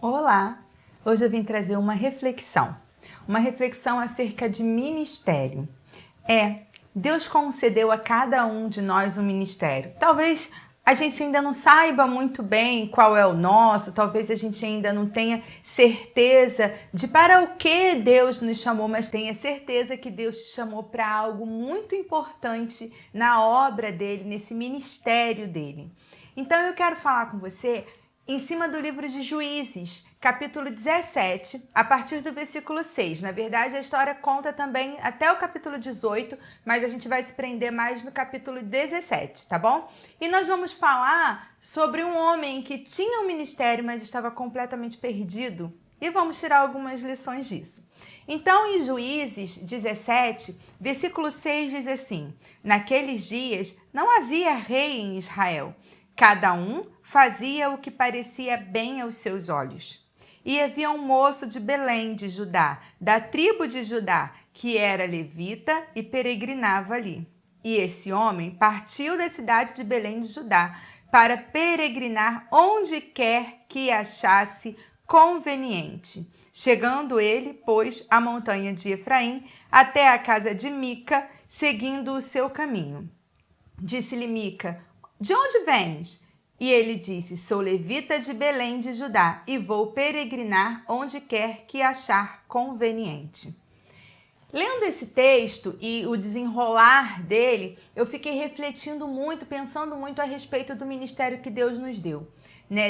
Olá! Hoje eu vim trazer uma reflexão acerca de ministério. Deus concedeu a cada um de nós um ministério. Talvez a gente ainda não saiba muito bem qual é o nosso, talvez a gente ainda não tenha certeza de para o que Deus nos chamou, mas tenha certeza que Deus te chamou para algo muito importante na obra dele, nesse ministério dele. Então eu quero falar com você em cima do livro de Juízes, capítulo 17, a partir do versículo 6. Na verdade, a história conta também até o capítulo 18, mas a gente vai se prender mais no capítulo 17, tá bom? E nós vamos falar sobre um homem que tinha um ministério, mas estava completamente perdido. E vamos tirar algumas lições disso. Então, em Juízes 17, versículo 6 diz assim: Naqueles dias não havia rei em Israel. Cada um fazia o que parecia bem aos seus olhos. E havia um moço de Belém de Judá, da tribo de Judá, que era levita e peregrinava ali. E esse homem partiu da cidade de Belém de Judá para peregrinar onde quer que achasse conveniente. Chegando ele, pois, à montanha de Efraim, até a casa de Mica, seguindo o seu caminho. Disse-lhe Mica: De onde vens? E ele disse: Sou levita de Belém de Judá e vou peregrinar onde quer que achar conveniente. Lendo esse texto e o desenrolar dele, eu fiquei refletindo muito, pensando muito a respeito do ministério que Deus nos deu.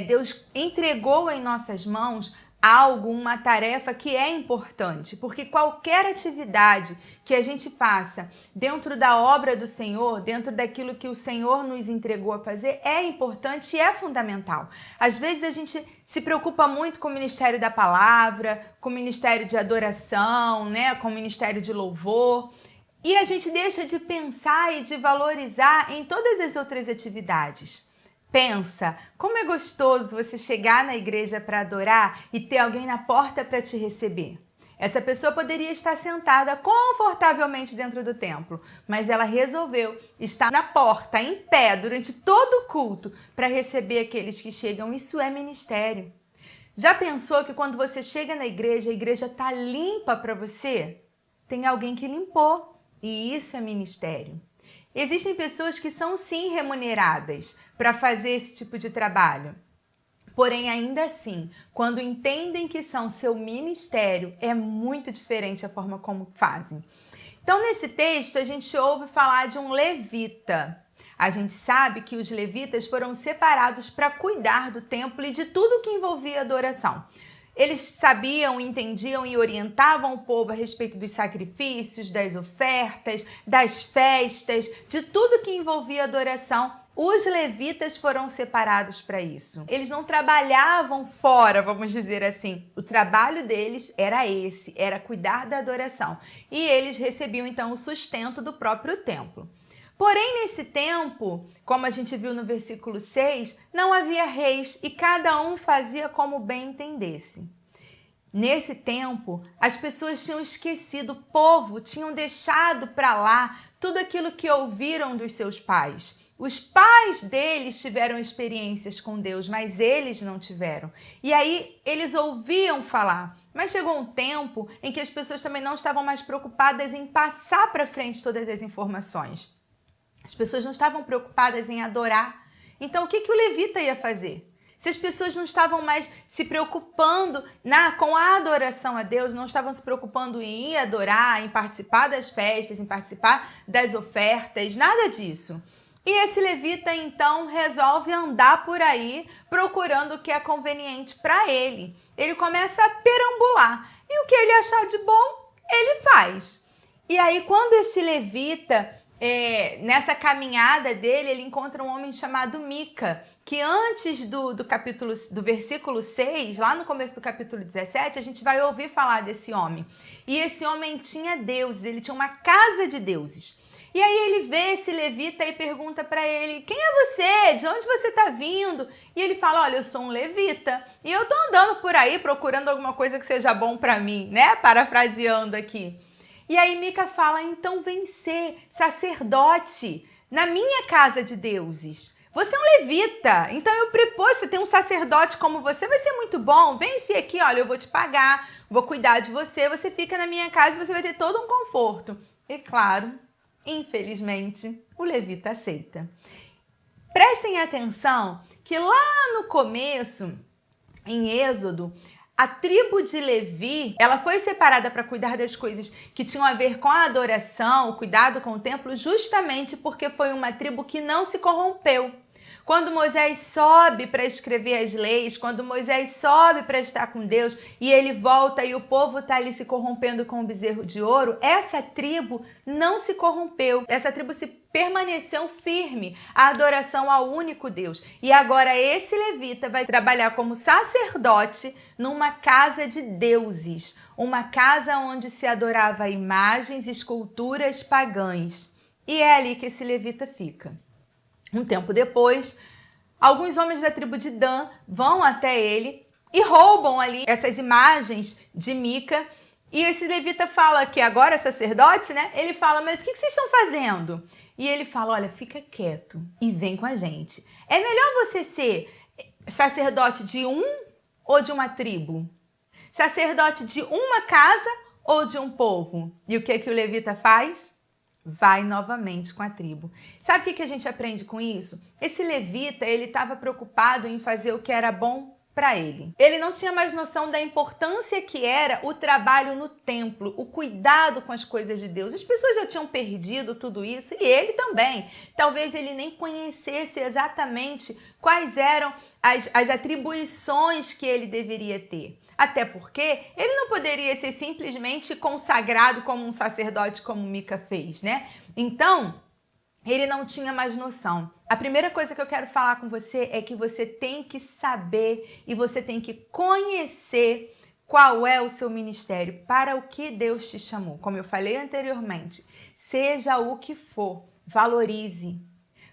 Deus entregou em nossas mãos algo, uma tarefa que é importante, porque qualquer atividade que a gente faça dentro da obra do Senhor, dentro daquilo que o Senhor nos entregou a fazer, é importante e é fundamental. Às vezes a gente se preocupa muito com o ministério da palavra, com o ministério de adoração, com o ministério de louvor, e a gente deixa de pensar e de valorizar em todas as outras atividades. Pensa, como é gostoso você chegar na igreja para adorar e ter alguém na porta para te receber. Essa pessoa poderia estar sentada confortavelmente dentro do templo, mas ela resolveu estar na porta, em pé, durante todo o culto, para receber aqueles que chegam. Isso é ministério. Já pensou que quando você chega na igreja, a igreja está limpa para você? Tem alguém que limpou, e isso é ministério. Existem pessoas que são sim remuneradas para fazer esse tipo de trabalho. Porém, ainda assim, quando entendem que são seu ministério, é muito diferente a forma como fazem. Então, nesse texto, a gente ouve falar de um levita. A gente sabe que os levitas foram separados para cuidar do templo e de tudo que envolvia adoração. Eles sabiam, entendiam e orientavam o povo a respeito dos sacrifícios, das ofertas, das festas, de tudo que envolvia adoração. Os levitas foram separados para isso. Eles não trabalhavam fora, vamos dizer assim. O trabalho deles era esse, era cuidar da adoração. E eles recebiam então o sustento do próprio templo. Porém, nesse tempo, como a gente viu no versículo 6, não havia reis e cada um fazia como bem entendesse. Nesse tempo, as pessoas tinham esquecido, o povo tinham deixado para lá tudo aquilo que ouviram dos seus pais. Os pais deles tiveram experiências com Deus, mas eles não tiveram. E aí eles ouviam falar, mas chegou um tempo em que as pessoas também não estavam mais preocupadas em passar para frente todas as informações. As pessoas não estavam preocupadas em adorar. Então, o que o levita ia fazer? Se as pessoas não estavam mais se preocupando com a adoração a Deus, não estavam se preocupando em ir adorar, em participar das festas, em participar das ofertas, nada disso. E esse levita, então, resolve andar por aí procurando o que é conveniente para ele. Ele começa a perambular. E o que ele achar de bom, ele faz. E aí, quando esse levita... nessa caminhada dele, ele encontra um homem chamado Mica, que antes do versículo 6, lá no começo do capítulo 17, a gente vai ouvir falar desse homem. E esse homem tinha deuses, ele tinha uma casa de deuses. E aí ele vê esse levita e pergunta para ele: quem é você? De onde você está vindo? E ele fala: olha, eu sou um levita e eu estou andando por aí procurando alguma coisa que seja bom para mim, Parafraseando aqui. E aí Mica fala: então vem ser sacerdote na minha casa de deuses. Você é um levita, então poxa, tem um sacerdote como você, vai ser muito bom. Vem se aqui, olha, eu vou te pagar, vou cuidar de você, você fica na minha casa e você vai ter todo um conforto. E claro, infelizmente, o levita aceita. Prestem atenção que lá no começo, em Êxodo, a tribo de Levi, ela foi separada para cuidar das coisas que tinham a ver com a adoração, o cuidado com o templo, justamente porque foi uma tribo que não se corrompeu. Quando Moisés sobe para escrever as leis, quando Moisés sobe para estar com Deus e ele volta e o povo está ali se corrompendo com o bezerro de ouro, essa tribo não se corrompeu. Essa tribo permaneceu firme à adoração ao único Deus. E agora esse levita vai trabalhar como sacerdote numa casa de deuses, uma casa onde se adorava imagens e esculturas pagãs. E é ali que esse levita fica. Um tempo depois, alguns homens da tribo de Dan vão até ele e roubam ali essas imagens de Mica. E esse levita fala que agora é sacerdote, né? Ele fala, mas o que vocês estão fazendo? E ele fala, olha, fica quieto e vem com a gente. É melhor você ser sacerdote de um ou de uma tribo? Sacerdote de uma casa ou de um povo? E o que o levita faz? Vai novamente com a tribo. Sabe o que a gente aprende com isso? Esse levita, ele estava preocupado em fazer o que era bom para ele. Ele não tinha mais noção da importância que era o trabalho no templo, o cuidado com as coisas de Deus. As pessoas já tinham perdido tudo isso e ele também. Talvez ele nem conhecesse exatamente quais eram as atribuições que ele deveria ter. Até porque ele não poderia ser simplesmente consagrado como um sacerdote como Mica fez, né? Então, ele não tinha mais noção. A primeira coisa que eu quero falar com você é que você tem que saber e você tem que conhecer qual é o seu ministério, para o que Deus te chamou. Como eu falei anteriormente, seja o que for, valorize.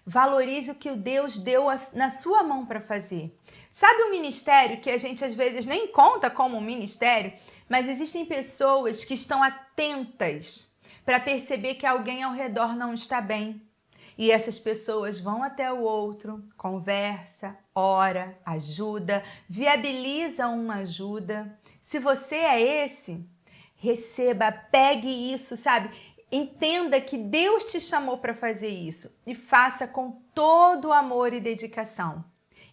Valorize o que Deus deu na sua mão para fazer. Sabe um ministério que a gente às vezes nem conta como um ministério, mas existem pessoas que estão atentas para perceber que alguém ao redor não está bem. E essas pessoas vão até o outro, conversa, ora, ajuda, viabiliza uma ajuda. Se você é esse, receba, pegue isso, sabe? Entenda que Deus te chamou para fazer isso e faça com todo o amor e dedicação.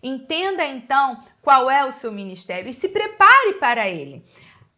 Entenda então qual é o seu ministério e se prepare para ele.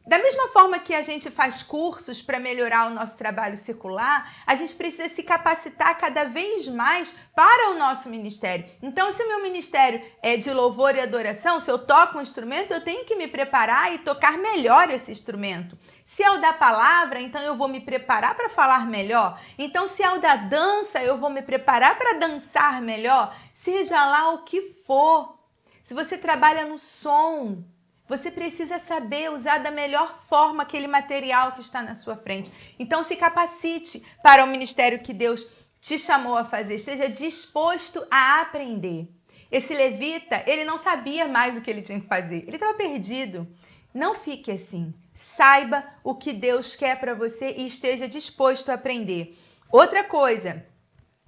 Da mesma forma que a gente faz cursos para melhorar o nosso trabalho secular, a gente precisa se capacitar cada vez mais para o nosso ministério. Então, se o meu ministério é de louvor e adoração, se eu toco um instrumento, eu tenho que me preparar e tocar melhor esse instrumento. Se é o da palavra, então eu vou me preparar para falar melhor. Então, se é o da dança, eu vou me preparar para dançar melhor. Seja lá o que for. Se você trabalha no som, você precisa saber usar da melhor forma aquele material que está na sua frente. Então, se capacite para o ministério que Deus te chamou a fazer. Esteja disposto a aprender. Esse levita, ele não sabia mais o que ele tinha que fazer. Ele estava perdido. Não fique assim. Saiba o que Deus quer para você e esteja disposto a aprender. Outra coisa,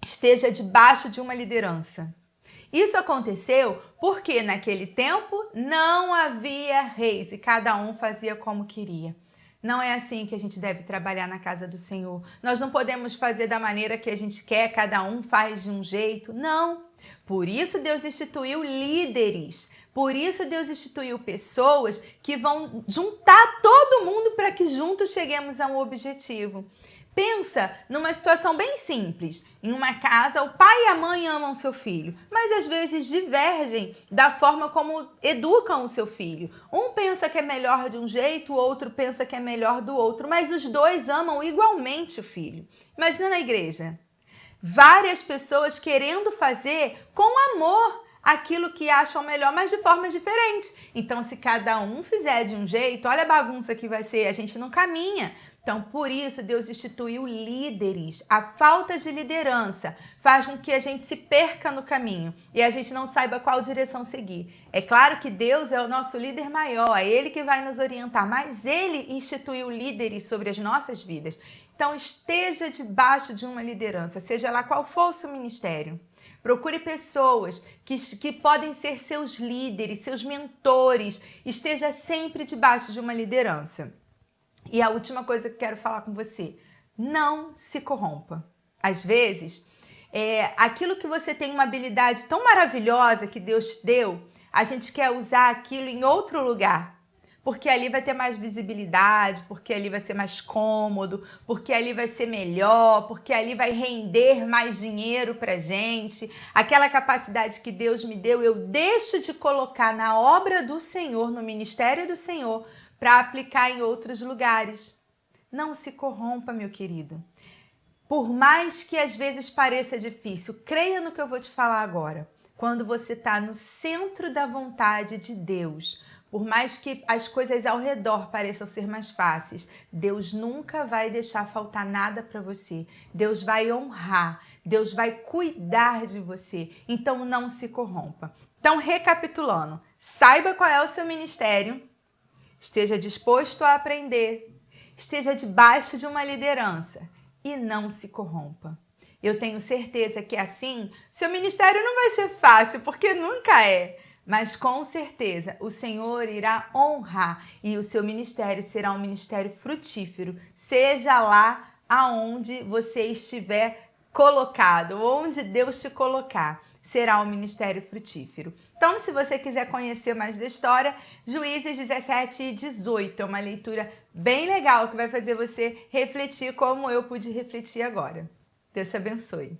esteja debaixo de uma liderança. Isso aconteceu porque naquele tempo não havia reis e cada um fazia como queria. Não é assim que a gente deve trabalhar na casa do Senhor. Nós não podemos fazer da maneira que a gente quer, cada um faz de um jeito. Não. Por isso Deus instituiu líderes. Por isso Deus instituiu pessoas que vão juntar todo mundo para que juntos cheguemos a um objetivo. Pensa numa situação bem simples. Em uma casa, o pai e a mãe amam seu filho, mas às vezes divergem da forma como educam o seu filho. Um pensa que é melhor de um jeito, o outro pensa que é melhor do outro, mas os dois amam igualmente o filho. Imagina na igreja. Várias pessoas querendo fazer com amor aquilo que acham melhor, mas de formas diferentes. Então, se cada um fizer de um jeito, olha a bagunça que vai ser, a gente não caminha. Então, por isso, Deus instituiu líderes. A falta de liderança faz com que a gente se perca no caminho e a gente não saiba qual direção seguir. É claro que Deus é o nosso líder maior, é Ele que vai nos orientar, mas Ele instituiu líderes sobre as nossas vidas. Então, esteja debaixo de uma liderança, seja lá qual for o seu ministério. Procure pessoas que podem ser seus líderes, seus mentores. Esteja sempre debaixo de uma liderança. E a última coisa que eu quero falar com você: não se corrompa. Às vezes, aquilo que você tem uma habilidade tão maravilhosa que Deus te deu, a gente quer usar aquilo em outro lugar. Porque ali vai ter mais visibilidade, porque ali vai ser mais cômodo, porque ali vai ser melhor, porque ali vai render mais dinheiro pra gente. Aquela capacidade que Deus me deu, eu deixo de colocar na obra do Senhor, no ministério do Senhor, para aplicar em outros lugares. Não se corrompa, meu querido. Por mais que às vezes pareça difícil, creia no que eu vou te falar agora. Quando você está no centro da vontade de Deus, por mais que as coisas ao redor pareçam ser mais fáceis, Deus nunca vai deixar faltar nada para você. Deus vai honrar, Deus vai cuidar de você. Então não se corrompa. Então, recapitulando, saiba qual é o seu ministério, esteja disposto a aprender, esteja debaixo de uma liderança e não se corrompa. Eu tenho certeza que assim, seu ministério não vai ser fácil, porque nunca é. Mas com certeza o Senhor irá honrar e o seu ministério será um ministério frutífero, seja lá aonde você estiver colocado, onde Deus te colocar, será um ministério frutífero. Então, se você quiser conhecer mais da história, Juízes 17 e 18 é uma leitura bem legal que vai fazer você refletir como eu pude refletir agora. Deus te abençoe.